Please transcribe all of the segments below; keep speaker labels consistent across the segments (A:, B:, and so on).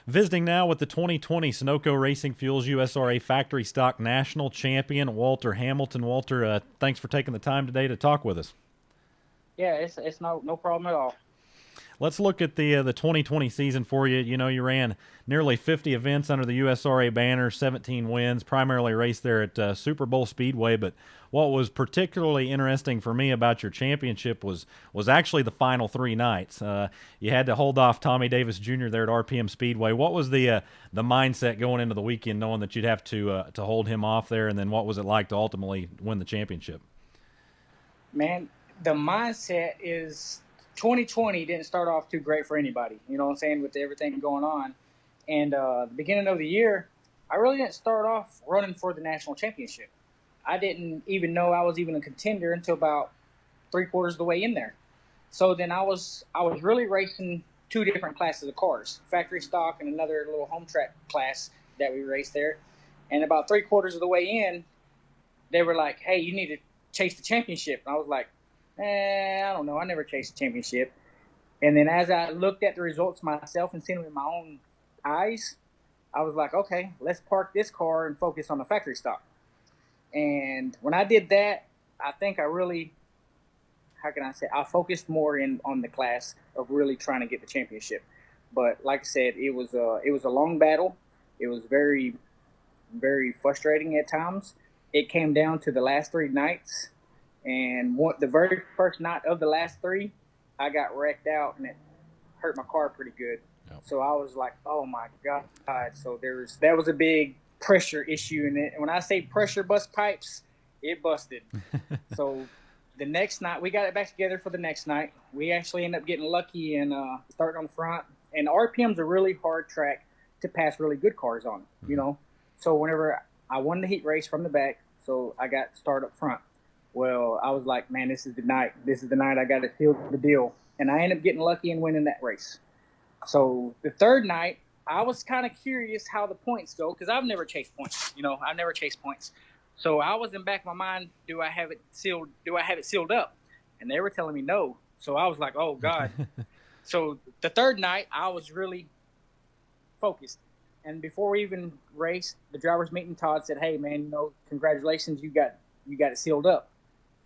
A: Visiting now with the 2020 Sunoco Racing Fuels USRA Factory Stock National Champion, Walter Hamilton. Walter, thanks for taking the time today to talk with us.
B: Yeah, it's no problem at all.
A: Let's look at the 2020 season for you. You know, you ran nearly 50 events under the USRA banner, 17 wins, primarily raced there at Superbowl Speedway. But what was particularly interesting for me about your championship was actually the final 3 nights. You had to hold off Tommy Davis Jr. there at RPM Speedway. What was the mindset going into the weekend, knowing that you'd have to hold him off there, and then what was it like to ultimately win the championship?
B: Man, the mindset is 2020 didn't start off too great for anybody, you know what I'm saying, with everything going on. And the beginning of the year, I really didn't start off running for the national championship. I didn't even know I was even a contender until about 3/4 of the way in there. So then I was really racing 2 different classes of cars, factory stock and another little home track class that we raced there. And about 3/4 of the way in, they were like, "Hey, you need to chase the championship." And I was like, I don't know. I never chased a championship. And then as I looked at the results myself and seen them in my own eyes, I was like, okay, let's park this car and focus on the factory stock. And when I did that, I think I really, how can I say, I focused more in on the class of really trying to get the championship. But like I said, it was a long battle. It was very, very frustrating at times. It came down to the last 3 nights. And the very first night of the last 3, I got wrecked out and it hurt my car pretty good. Yep. So I was like, oh my God. So that was a big pressure issue in it. And when I say pressure bust pipes, it busted. So the next night, we got it back together for the next night. We actually ended up getting lucky and starting on the front. And RPM's a really hard track to pass really good cars on, you know. So whenever I won the heat race from the back, so I got started up front. Well, I was like, man, this is the night. This is the night I got to seal the deal. And I ended up getting lucky and winning that race. So the 3rd night, I was kind of curious how the points go because I've never chased points. You know, I've never chased points. So I was in the back of my mind, do I have it sealed? Do I have it sealed up? And they were telling me no. So I was like, oh, God. So the 3rd night, I was really focused. And before we even raced, the driver's meeting, Todd said, hey, man, you know, congratulations, you got it sealed up.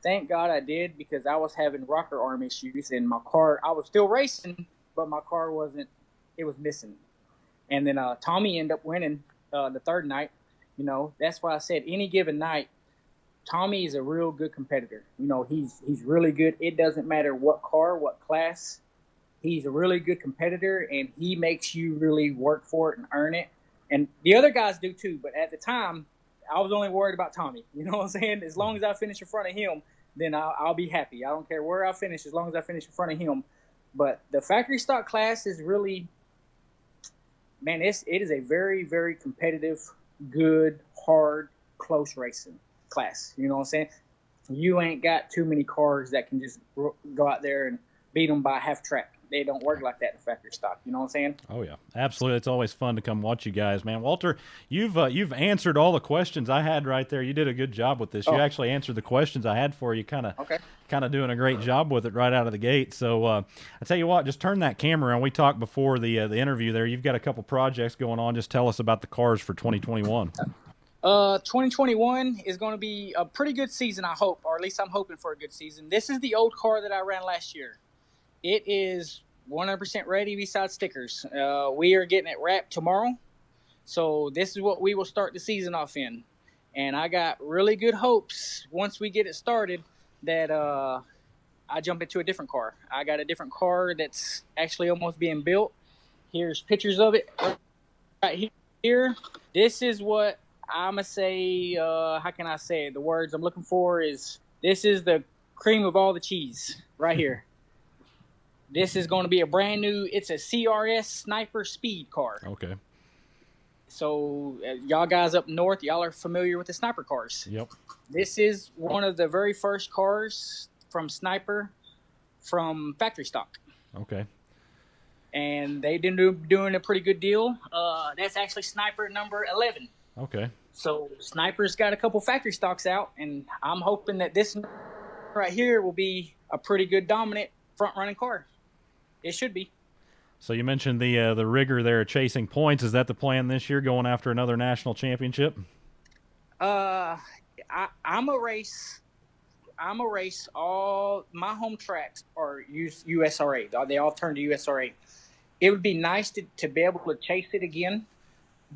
B: Thank God I did because I was having rocker arm issues and my car, I was still racing, but my car wasn't, it was missing. And then Tommy ended up winning the 3rd night. You know, that's why I said any given night, Tommy is a real good competitor. You know, he's really good. It doesn't matter what car, what class. He's a really good competitor and he makes you really work for it and earn it. And the other guys do too, but at the time, I was only worried about Tommy. You know what I'm saying? As long as I finish in front of him, then I'll be happy. I don't care where I finish as long as I finish in front of him. But the factory stock class is really, man, it is a very, very competitive, good, hard, close racing class. You know what I'm saying? You ain't got too many cars that can just go out there and beat them by half track. They don't work like that in factory stock. You know what I'm saying?
A: Oh yeah, absolutely. It's always fun to come watch you guys, man. Walter, you've answered all the questions I had right there. You did a good job with this. You actually answered the questions I had for you. Kind of doing a great job with it right out of the gate. So I tell you what, just turn that camera on. We talked before the interview there. You've got a couple projects going on. Just tell us about the cars for 2021.
B: 2021 is going to be a pretty good season, I hope, or at least I'm hoping for a good season. This is the old car that I ran last year. It is 100% ready besides stickers. We are getting it wrapped tomorrow. So this is what we will start the season off in. And I got really good hopes once we get it started that I jump into a different car. I got a different car that's actually almost being built. Here's pictures of it right here. This is what I'm going to say, how can I say it? The words I'm looking for is, this is the cream of all the cheese right here. This is going to be a brand new, it's a CRS Sniper Speed car.
A: Okay.
B: So y'all guys up north, y'all are familiar with the Sniper cars.
A: Yep.
B: This is one of the very first cars from Sniper from factory stock.
A: Okay.
B: And they've been doing a pretty good deal. That's actually Sniper number 11.
A: Okay.
B: So Sniper's got a couple factory stocks out, and I'm hoping that this right here will be a pretty good dominant front-running car. It should be.
A: So you mentioned the rigor there, chasing points. Is that the plan this year, going after another national championship?
B: I'm a race. I'm a race. All my home tracks are USRA. They all turn to USRA. It would be nice to be able to chase it again,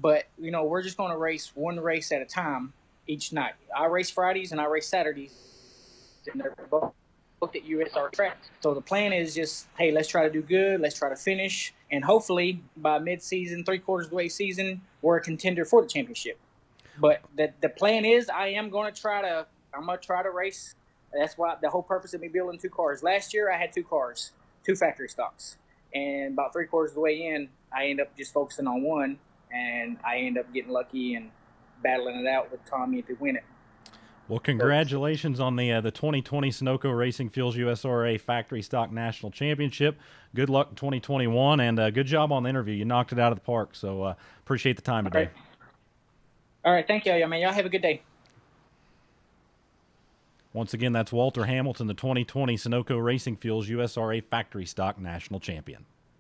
B: but we're just going to race one race at a time each night. I race Fridays and I race Saturdays, and they're both at USRA tracks. So the plan is just, hey, let's try to do good. Let's try to finish, and hopefully by mid-season, 3/4 of the way season, we're a contender for the championship. But the plan is, I'm going to try to race. That's why the whole purpose of me building 2 cars. Last year I had 2 cars, 2 factory stocks, and about 3/4 of the way in, I end up just focusing on one, and I end up getting lucky and battling it out with Tommy to win it.
A: Well, congratulations on the 2020 Sunoco Racing Fuels USRA Factory Stock National Championship. Good luck in 2021, and good job on the interview. You knocked it out of the park, so appreciate the time today.
B: All right, thank you, man. Y'all have a good day.
A: Once again, that's Walter Hamilton, the 2020 Sunoco Racing Fuels USRA Factory Stock National Champion.